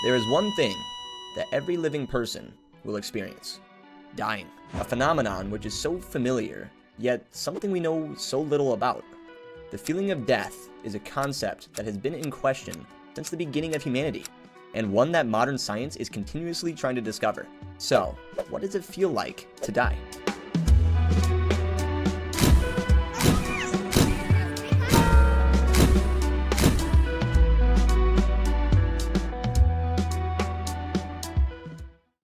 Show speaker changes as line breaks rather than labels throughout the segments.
There is one thing that every living person will experience: dying. A phenomenon which is so familiar, yet something we know so little about. The feeling of death is a concept that has been in question since the beginning of humanity, and one that modern science is continuously trying to discover. So, what does it feel like to die?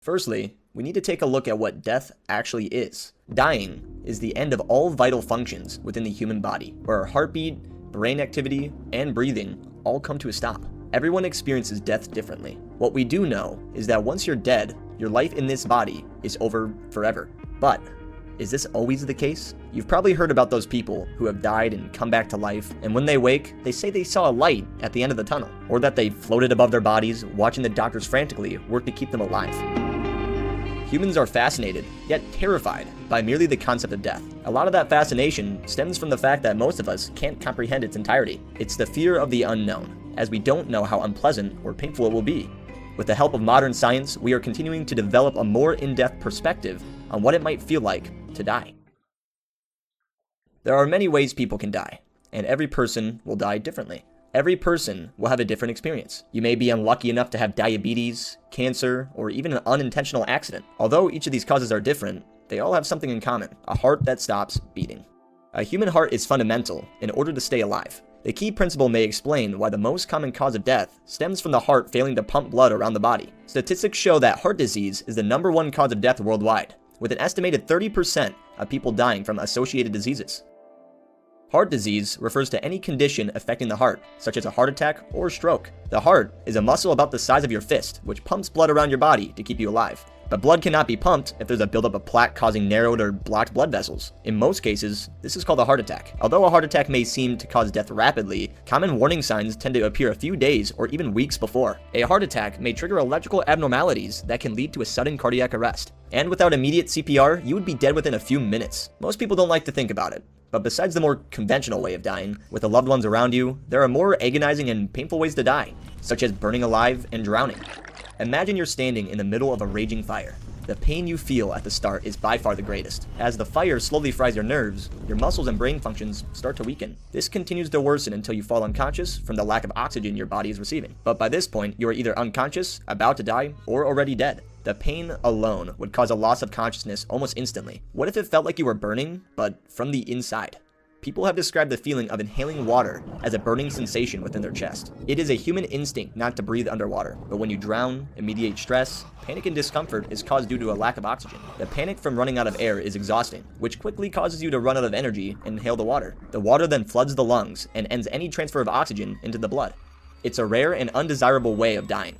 Firstly, we need to take a look at what death actually is. Dying is the end of all vital functions within the human body, where our heartbeat, brain activity, and breathing all come to a stop. Everyone experiences death differently. What we do know is that once you're dead, your life in this body is over forever. But is this always the case? You've probably heard about those people who have died and come back to life, and when they wake, they say they saw a light at the end of the tunnel, or that they floated above their bodies, watching the doctors frantically work to keep them alive. Humans are fascinated, yet terrified, by merely the concept of death. A lot of that fascination stems from the fact that most of us can't comprehend its entirety. It's the fear of the unknown, as we don't know how unpleasant or painful it will be. With the help of modern science, we are continuing to develop a more in-depth perspective on what it might feel like to die. There are many ways people can die, and every person will die differently. Every person will have a different experience. You may be unlucky enough to have diabetes, cancer, or even an unintentional accident. Although each of these causes are different, they all have something in common: a heart that stops beating. A human heart is fundamental in order to stay alive. The key principle may explain why the most common cause of death stems from the heart failing to pump blood around the body. Statistics show that heart disease is the #1 cause of death worldwide, with an estimated 30% of people dying from associated diseases. Heart disease refers to any condition affecting the heart, such as a heart attack or stroke. The heart is a muscle about the size of your fist, which pumps blood around your body to keep you alive. But blood cannot be pumped if there's a buildup of plaque causing narrowed or blocked blood vessels. In most cases, this is called a heart attack. Although a heart attack may seem to cause death rapidly, common warning signs tend to appear a few days or even weeks before. A heart attack may trigger electrical abnormalities that can lead to a sudden cardiac arrest. And without immediate CPR, you would be dead within a few minutes. Most people don't like to think about it. But besides the more conventional way of dying, with the loved ones around you, there are more agonizing and painful ways to die, such as burning alive and drowning. Imagine you're standing in the middle of a raging fire. The pain you feel at the start is by far the greatest. As the fire slowly fries your nerves, your muscles and brain functions start to weaken. This continues to worsen until you fall unconscious from the lack of oxygen your body is receiving. But by this point, you are either unconscious, about to die, or already dead. The pain alone would cause a loss of consciousness almost instantly. What if it felt like you were burning, but from the inside? People have described the feeling of inhaling water as a burning sensation within their chest. It is a human instinct not to breathe underwater, but when you drown, immediate stress, panic and discomfort is caused due to a lack of oxygen. The panic from running out of air is exhausting, which quickly causes you to run out of energy and inhale the water. The water then floods the lungs and ends any transfer of oxygen into the blood. It's a rare and undesirable way of dying.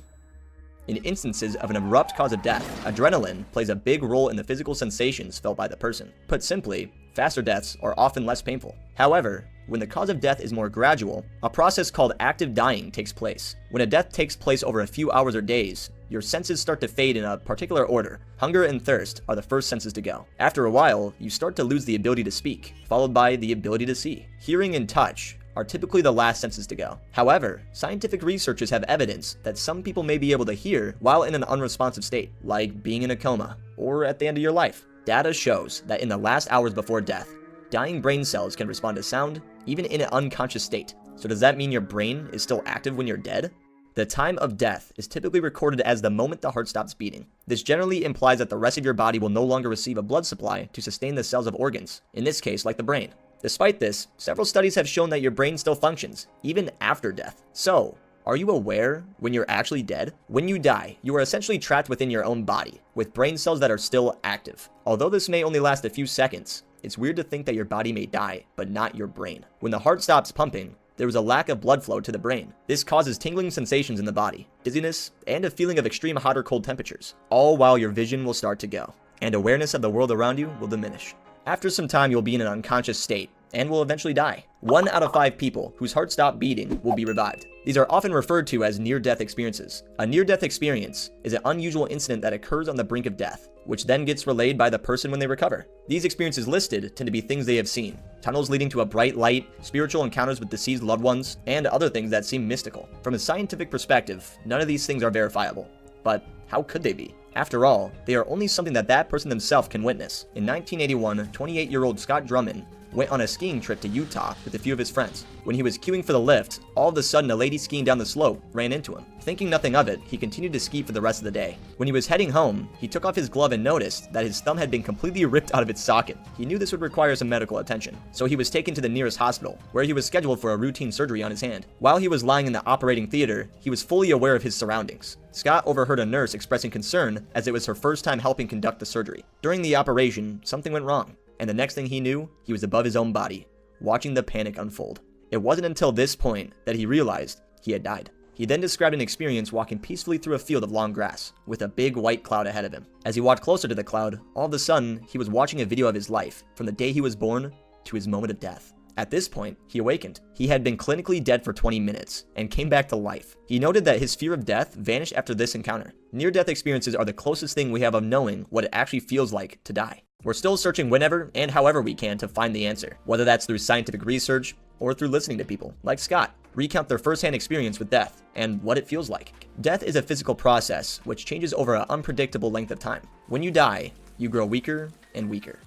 In instances of an abrupt cause of death, adrenaline plays a big role in the physical sensations felt by the person. Put simply, faster deaths are often less painful. However, when the cause of death is more gradual, a process called active dying takes place. When a death takes place over a few hours or days, your senses start to fade in a particular order. Hunger and thirst are the first senses to go. After a while, you start to lose the ability to speak, followed by the ability to see. Hearing and touch are typically the last senses to go. However, scientific researchers have evidence that some people may be able to hear while in an unresponsive state, like being in a coma, or at the end of your life. Data shows that in the last hours before death, dying brain cells can respond to sound, even in an unconscious state. So does that mean your brain is still active when you're dead? The time of death is typically recorded as the moment the heart stops beating. This generally implies that the rest of your body will no longer receive a blood supply to sustain the cells of organs, in this case like the brain. Despite this, several studies have shown that your brain still functions, even after death. So, are you aware when you're actually dead? When you die, you are essentially trapped within your own body, with brain cells that are still active. Although this may only last a few seconds, it's weird to think that your body may die, but not your brain. When the heart stops pumping, there is a lack of blood flow to the brain. This causes tingling sensations in the body, dizziness, and a feeling of extreme hot or cold temperatures, all while your vision will start to go, and awareness of the world around you will diminish. After some time, you'll be in an unconscious state, and will eventually die. 1 out of 5 people whose hearts stop beating will be revived. These are often referred to as near-death experiences. A near-death experience is an unusual incident that occurs on the brink of death. which then gets relayed by the person when they recover. These experiences listed tend to be things they have seen, tunnels leading to a bright light, spiritual encounters with deceased loved ones, and other things that seem mystical. From a scientific perspective, none of these things are verifiable. But how could they be? After all, they are only something that person themselves can witness. In 1981, 28-year-old Scott Drummond went on a skiing trip to Utah with a few of his friends. When he was queuing for the lift, all of a sudden a lady skiing down the slope ran into him. Thinking nothing of it, he continued to ski for the rest of the day. When he was heading home, he took off his glove and noticed that his thumb had been completely ripped out of its socket. He knew this would require some medical attention, so he was taken to the nearest hospital, where he was scheduled for a routine surgery on his hand. While he was lying in the operating theater, he was fully aware of his surroundings. Scott overheard a nurse expressing concern as it was her first time helping conduct the surgery. During the operation, something went wrong, and the next thing he knew, he was above his own body, watching the panic unfold. It wasn't until this point that he realized he had died. He then described an experience walking peacefully through a field of long grass, with a big white cloud ahead of him. As he walked closer to the cloud, all of a sudden, he was watching a video of his life, from the day he was born to his moment of death. At this point, he awakened. He had been clinically dead for 20 minutes, and came back to life. He noted that his fear of death vanished after this encounter. Near-death experiences are the closest thing we have of knowing what it actually feels like to die. We're still searching whenever and however we can to find the answer, whether that's through scientific research or through listening to people, like Scott, recount their first-hand experience with death and what it feels like. Death is a physical process which changes over an unpredictable length of time. When you die, you grow weaker and weaker.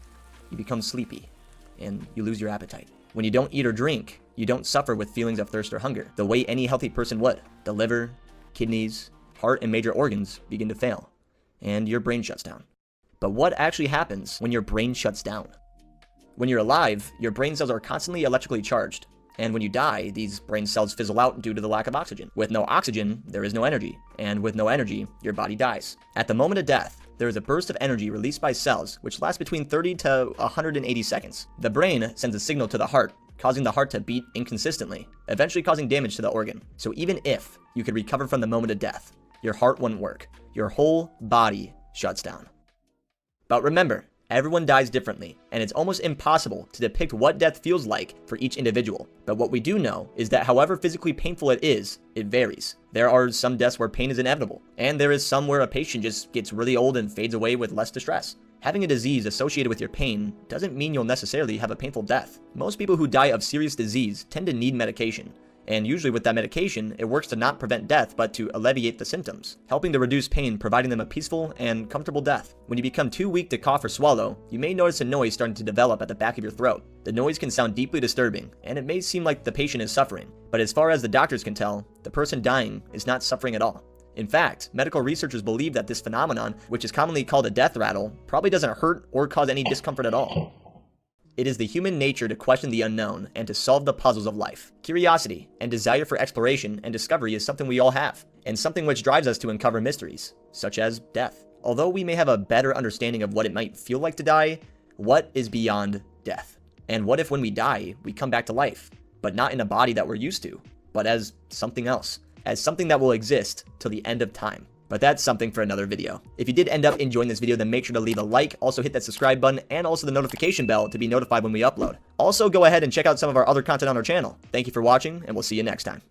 You become sleepy, and you lose your appetite. When you don't eat or drink, you don't suffer with feelings of thirst or hunger, the way any healthy person would. The liver, kidneys, heart, and major organs begin to fail, and your brain shuts down. But what actually happens when your brain shuts down? When you're alive, your brain cells are constantly electrically charged, and when you die, these brain cells fizzle out due to the lack of oxygen. With no oxygen, there is no energy, and with no energy, your body dies. At the moment of death, there is a burst of energy released by cells, which lasts between 30 to 180 seconds. The brain sends a signal to the heart, causing the heart to beat inconsistently, eventually causing damage to the organ. So even if you could recover from the moment of death, your heart wouldn't work. Your whole body shuts down. But remember, everyone dies differently, and it's almost impossible to depict what death feels like for each individual. But what we do know is that however physically painful it is, it varies. There are some deaths where pain is inevitable, and there is some where a patient just gets really old and fades away with less distress. Having a disease associated with your pain doesn't mean you'll necessarily have a painful death. Most people who die of serious disease tend to need medication. And usually with that medication, it works to not prevent death, but to alleviate the symptoms, helping to reduce pain, providing them a peaceful and comfortable death. When you become too weak to cough or swallow, you may notice a noise starting to develop at the back of your throat. The noise can sound deeply disturbing, and it may seem like the patient is suffering. But as far as the doctors can tell, the person dying is not suffering at all. In fact, medical researchers believe that this phenomenon, which is commonly called a death rattle, probably doesn't hurt or cause any discomfort at all. It is the human nature to question the unknown and to solve the puzzles of life. Curiosity and desire for exploration and discovery is something we all have, and something which drives us to uncover mysteries, such as death. Although we may have a better understanding of what it might feel like to die, what is beyond death? And what if when we die, we come back to life, but not in a body that we're used to, but as something else, as something that will exist till the end of time? But that's something for another video. If you did end up enjoying this video, then make sure to leave a like, also hit that subscribe button, and also the notification bell to be notified when we upload. Also, go ahead and check out some of our other content on our channel. Thank you for watching, and we'll see you next time.